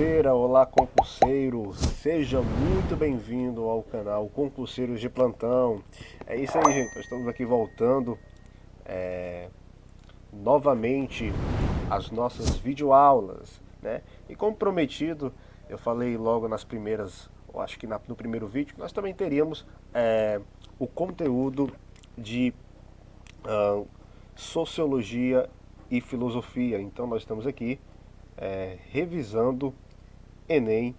concurseira, olá concurseiro, seja muito bem-vindo ao canal Concurseiros de Plantão. É isso aí, gente, nós estamos aqui voltando novamente às nossas videoaulas, né? E como prometido, eu falei logo nas primeiras, eu acho que no primeiro vídeo, que nós também teríamos o conteúdo de ah, sociologia e filosofia. Então nós estamos aqui revisando Enem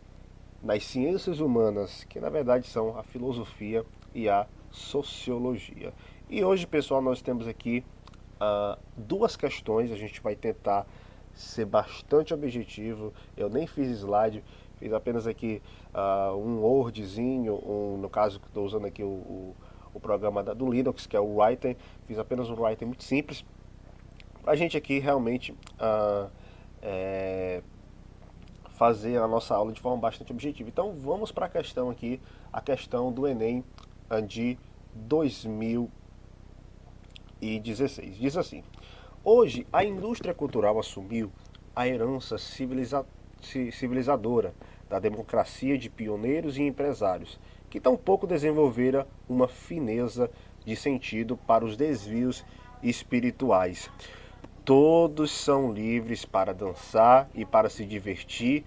nas ciências humanas, que na verdade são a filosofia e a sociologia. E hoje, pessoal, nós temos aqui duas questões, a gente vai tentar ser bastante objetivo. Eu nem fiz slide, fiz apenas aqui um Wordzinho, no caso que estou usando aqui o programa do Linux, que é o Writer. Fiz apenas um Writer muito simples, para a gente aqui realmente é, fazer a nossa aula de forma bastante objetiva. Então vamos para a questão aqui, a questão do Enem de 2016. Diz assim: hoje a indústria cultural assumiu a herança civilizadora da democracia de pioneiros e empresários, que tão pouco desenvolvera uma fineza de sentido para os desvios espirituais. Todos são livres para dançar e para se divertir,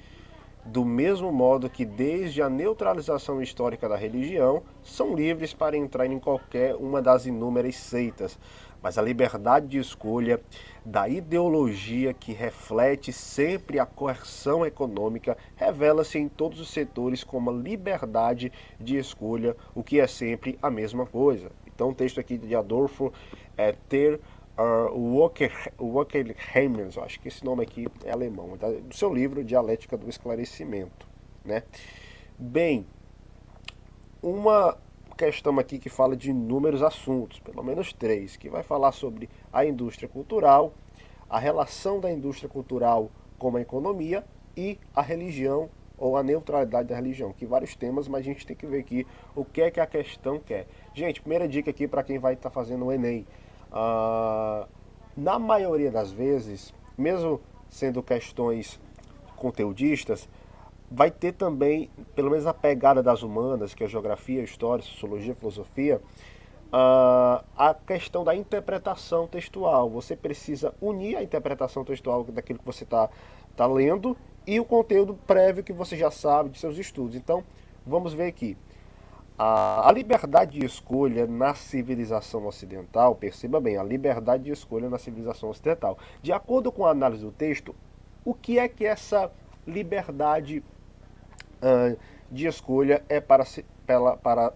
do mesmo modo que, desde a neutralização histórica da religião, são livres para entrar em qualquer uma das inúmeras seitas. Mas a liberdade de escolha da ideologia, que reflete sempre a coerção econômica, revela-se em todos os setores como a liberdade de escolha, o que é sempre a mesma coisa. Então o texto aqui de Adolfo ter Walker Hemmings, acho que esse nome aqui é alemão, do seu livro Dialética do Esclarecimento, né? Bem, uma questão aqui que fala de inúmeros assuntos, pelo menos três, que vai falar sobre a indústria cultural, a relação da indústria cultural com a economia e a religião ou a neutralidade da religião, que vários temas, mas a gente tem que ver aqui o que é que a questão quer. Gente, primeira dica aqui para quem vai estar fazendo o Enem. Na maioria das vezes, mesmo sendo questões conteudistas, vai ter também, pelo menos na pegada das humanas, que é geografia, história, sociologia, filosofia, a questão da interpretação textual. Você precisa unir a interpretação textual daquilo que você tá lendo e o conteúdo prévio que você já sabe de seus estudos. Então, vamos ver aqui. A liberdade de escolha na civilização ocidental, perceba bem, a liberdade de escolha na civilização ocidental. De acordo com a análise do texto, o que essa liberdade de escolha é para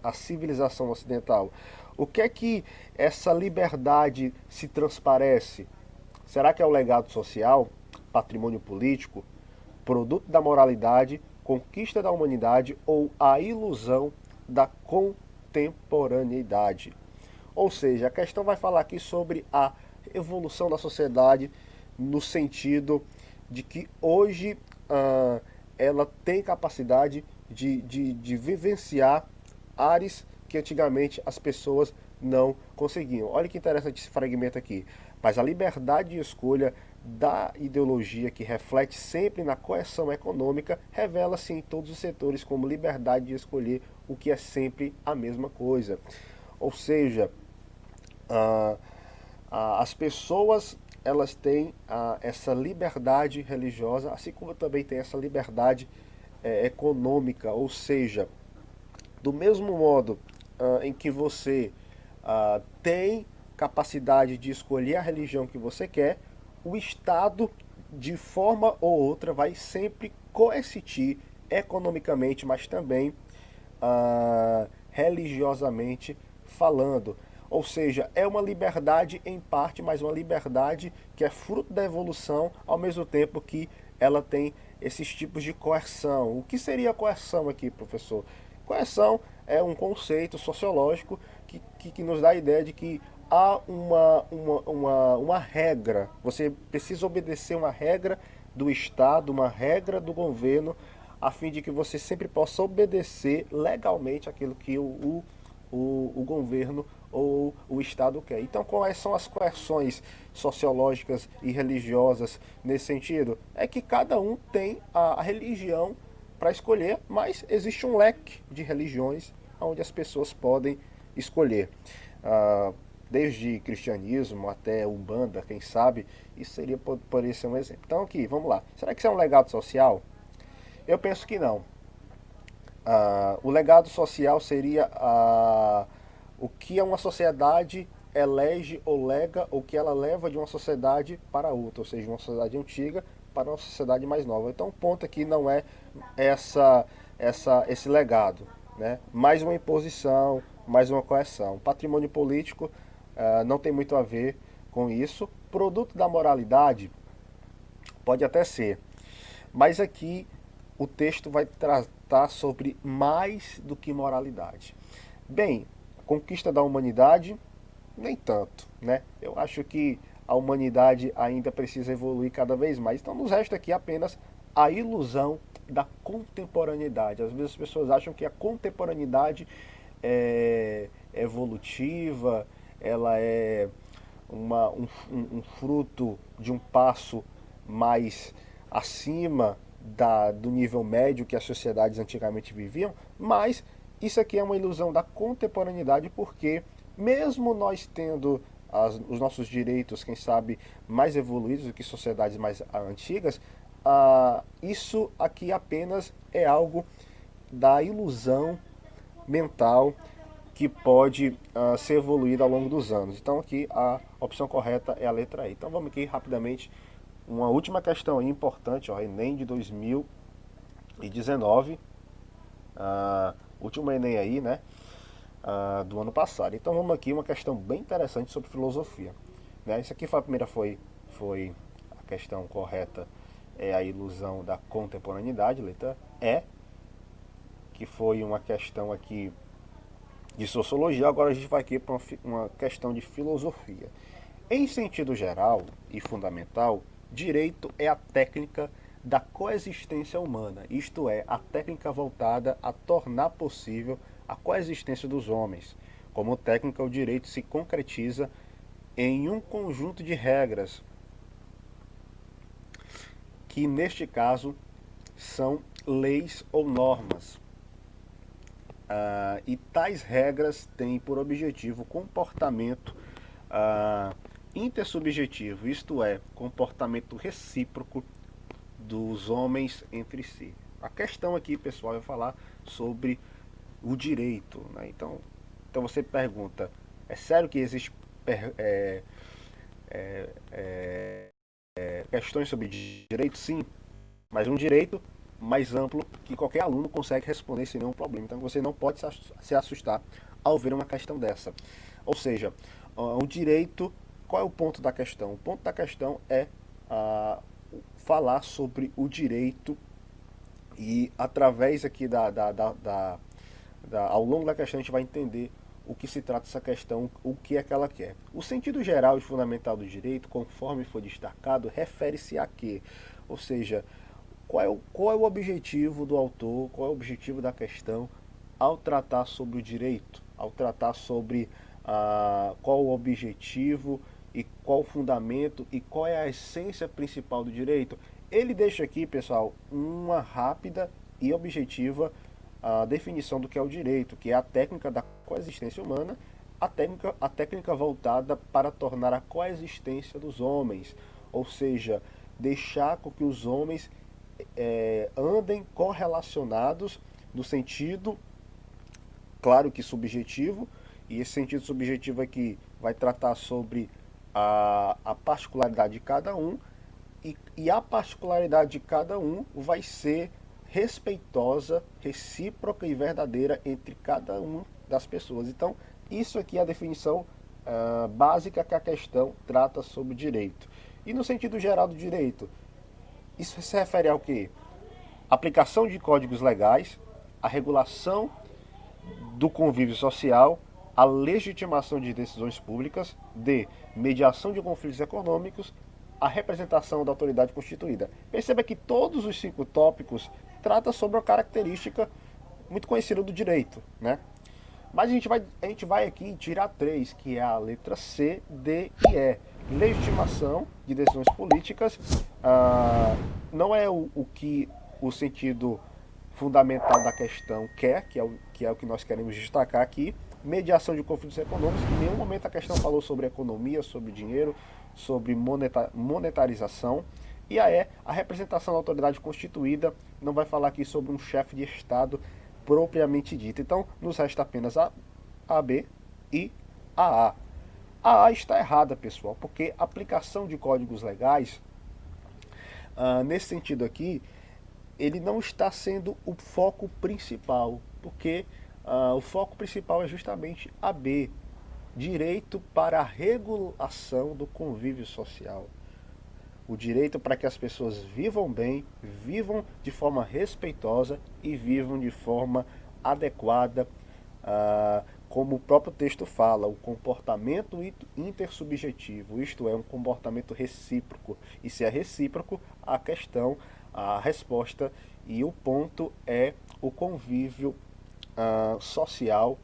a civilização ocidental? O que essa liberdade se transparece? Será que é o legado social, patrimônio político, produto da moralidade, conquista da humanidade ou a ilusão da contemporaneidade? Ou seja, a questão vai falar aqui sobre a evolução da sociedade no sentido de que hoje ela tem capacidade de vivenciar áreas que antigamente as pessoas não conseguiam. Olha que interessante esse fragmento aqui. Mas a liberdade de escolha da ideologia, que reflete sempre na coerção econômica, revela-se em todos os setores como liberdade de escolher, o que é sempre a mesma coisa. Ou seja, as pessoas elas têm essa liberdade religiosa, assim como também tem essa liberdade econômica, ou seja, do mesmo modo em que você tem capacidade de escolher a religião que você quer, o Estado, de forma ou outra, vai sempre coercitir economicamente, mas também religiosamente falando. Ou seja, é uma liberdade em parte, mas uma liberdade que é fruto da evolução, ao mesmo tempo que ela tem esses tipos de coerção. O que seria coerção aqui, professor? Coerção é um conceito sociológico que nos dá a ideia de que há uma regra, você precisa obedecer uma regra do Estado, uma regra do governo, a fim de que você sempre possa obedecer legalmente aquilo que o governo ou o Estado quer. Então, quais são as coerções sociológicas e religiosas nesse sentido? É que cada um tem a religião para escolher, mas existe um leque de religiões onde as pessoas podem escolher. Ah, desde cristianismo até umbanda, quem sabe, isso poderia ser um exemplo. Então aqui, vamos lá. Será que isso é um legado social? Eu penso que não. O legado social seria o que uma sociedade elege ou lega, ou que ela leva de uma sociedade para outra, ou seja, uma sociedade antiga para uma sociedade mais nova. Então o ponto aqui não é esse legado, né? Mais uma imposição, mais uma coerção. Patrimônio político não tem muito a ver com isso. Produto da moralidade pode até ser, mas aqui o texto vai tratar sobre mais do que moralidade. Bem, conquista da humanidade, nem tanto, né? Eu acho que a humanidade ainda precisa evoluir cada vez mais. Então nos resta aqui apenas a ilusão da contemporaneidade. Às vezes as pessoas acham que a contemporaneidade é evolutiva, ela é um fruto de um passo mais acima do nível médio que as sociedades antigamente viviam, mas isso aqui é uma ilusão da contemporaneidade, porque mesmo nós tendo os nossos direitos, quem sabe, mais evoluídos do que sociedades mais antigas, isso aqui apenas é algo da ilusão mental que pode ser evoluída ao longo dos anos. Então aqui a opção correta é a letra E. Então vamos aqui rapidamente, uma última questão aí importante, ó, Enem de 2019, último Enem aí, né, do ano passado. Então vamos aqui, uma questão bem interessante sobre filosofia, né? Isso aqui foi a questão correta, é a ilusão da contemporaneidade, letra E, que foi uma questão aqui de sociologia. Agora a gente vai aqui para uma questão de filosofia. Em sentido geral e fundamental, direito é a técnica da coexistência humana, isto é, a técnica voltada a tornar possível a coexistência dos homens. Como técnica, o direito se concretiza em um conjunto de regras, que neste caso são leis ou normas. E tais regras têm por objetivo o comportamento intersubjetivo, isto é, comportamento recíproco dos homens entre si. A questão aqui, pessoal, é falar sobre o direito, né? Então você pergunta, é sério que existe questões sobre direito? Sim, mas um direito mais amplo que qualquer aluno consegue responder sem nenhum problema. Então você não pode se assustar ao ver uma questão dessa. Ou seja, o direito, qual é o ponto da questão? O ponto da questão é falar sobre o direito, e através aqui ao longo da questão a gente vai entender o que se trata essa questão, o que é que ela quer. O sentido geral e fundamental do direito, conforme foi destacado, refere-se a quê? Ou seja, qual é o objetivo do autor, qual é o objetivo da questão ao tratar sobre o direito, ao tratar sobre qual o objetivo e qual o fundamento e qual é a essência principal do direito. Ele deixa aqui, pessoal, uma rápida e objetiva definição do que é o direito, que é a técnica da coexistência humana, a técnica voltada para tornar a coexistência dos homens, ou seja, deixar com que os homens andem correlacionados no sentido, claro que subjetivo, e esse sentido subjetivo aqui vai tratar sobre a particularidade de cada um, e a particularidade de cada um vai ser respeitosa, recíproca e verdadeira entre cada uma das pessoas. Então, isso aqui é a definição básica que a questão trata sobre direito. E no sentido geral do direito, isso se refere ao quê? Aplicação de códigos legais, a regulação do convívio social, a legitimação de decisões públicas, mediação de conflitos econômicos, a representação da autoridade constituída. Perceba que todos os 5 tópicos tratam sobre uma característica muito conhecida do direito, né? Mas a gente vai aqui tirar três, que é a letra C, D e E. Legitimação de decisões políticas não é o que o sentido fundamental da questão quer, que é o que nós queremos destacar aqui. Mediação de conflitos econômicos, em nenhum momento a questão falou sobre economia, sobre dinheiro, sobre monetarização. E a representação da autoridade constituída não vai falar aqui sobre um chefe de Estado propriamente dito. Então, nos resta apenas a B e a A. A A está errada, pessoal, porque a aplicação de códigos legais, nesse sentido aqui, ele não está sendo o foco principal, porque o foco principal é justamente a B, direito para a regulação do convívio social. O direito para que as pessoas vivam bem, vivam de forma respeitosa e vivam de forma adequada, como o próprio texto fala, o comportamento intersubjetivo, isto é, um comportamento recíproco. E se é recíproco, a questão, a resposta e o ponto é o convívio social